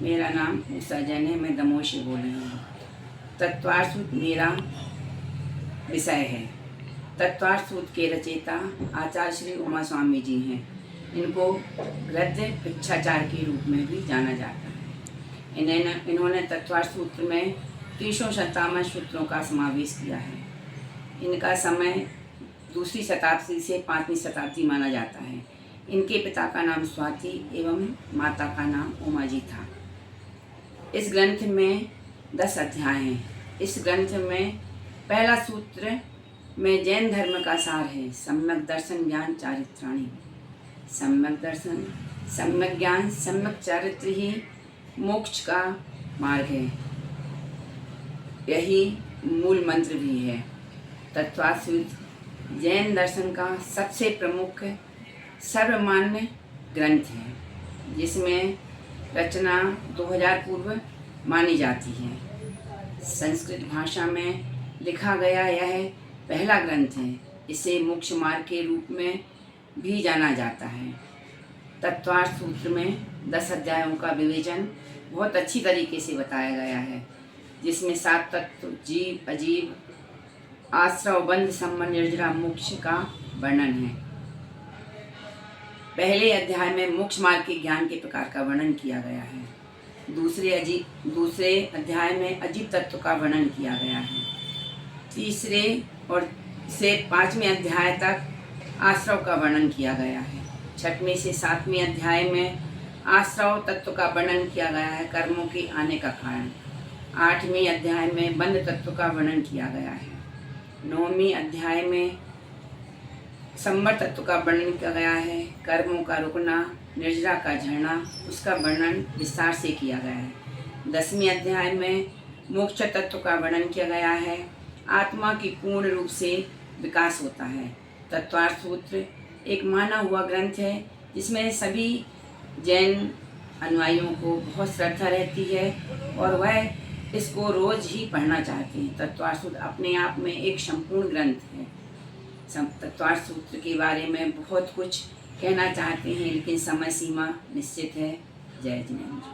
मेरा नाम उषा जैन है, मैं दमोह से बोल रही हूँ। तत्वार्थ सूत्र मेरा विषय है। तत्वार्थ सूत्र के रचयिता आचार्य श्री उमा स्वामी जी हैं। इनको गद्य भिक्षाचार्य के रूप में भी जाना जाता है। इन्होंने तत्वार्थ सूत्र में 357 सूत्रों का समावेश किया है। इनका समय दूसरी शताब्दी से 5वीं शताब्दी माना जाता है। इनके पिता का नाम स्वाति एवं माता का नाम उमा जी था। इस ग्रंथ में 10 अध्याय हैं। इस ग्रंथ में पहला सूत्र में जैन धर्म का सार है। सम्यक दर्शन ज्ञान चारित्राणि। सम्यक दर्शन, सम्यक ज्ञान, सम्यक चारित्र ही मोक्ष का मार्ग है। यही मूल मंत्र भी है। तत्वार्थ सूत्र जैन दर्शन का सबसे प्रमुख सर्वमान्य ग्रंथ है, जिसमें रचना 2000 पूर्व मानी जाती है। संस्कृत भाषा में लिखा गया यह पहला ग्रंथ है। इसे मोक्ष मार्ग के रूप में भी जाना जाता है। तत्वार्थ सूत्र में 10 अध्यायों का विवेचन बहुत अच्छी तरीके से बताया गया है, जिसमें 7 तत्व, जीव, अजीव, आश्रव, बंध, संबंध, निर्जरा, मोक्ष का वर्णन है। पहले अध्याय में मोक्ष मार्ग के ज्ञान के प्रकार का वर्णन किया गया है। दूसरे अध्याय में अजीव तत्व का वर्णन किया गया है। तीसरे और से 5वें अध्याय तक आश्रव का वर्णन किया गया है। 6वें से 7वें अध्याय में आश्रव तत्व का वर्णन किया गया है, कर्मों के आने का कारण। 8वें अध्याय में बंध तत्व का वर्णन किया गया है। 9वें अध्याय में संबर तत्व का वर्णन किया गया है। कर्मों का रुकना, निर्जरा का झरना, उसका वर्णन विस्तार से किया गया है। 10वें अध्याय में मोक्ष तत्व का वर्णन किया गया है। आत्मा की पूर्ण रूप से विकास होता है। तत्वार्थ सूत्र एक माना हुआ ग्रंथ है, जिसमें सभी जैन अनुयायियों को बहुत श्रद्धा रहती है और वह इसको रोज ही पढ़ना चाहते हैं। तत्वार्थ सूत्र अपने आप में एक संपूर्ण ग्रंथ है। तत्वार्थ सूत्र के बारे में बहुत कुछ कहना चाहते हैं, लेकिन समय सीमा निश्चित है। जय जिनेन्द्र।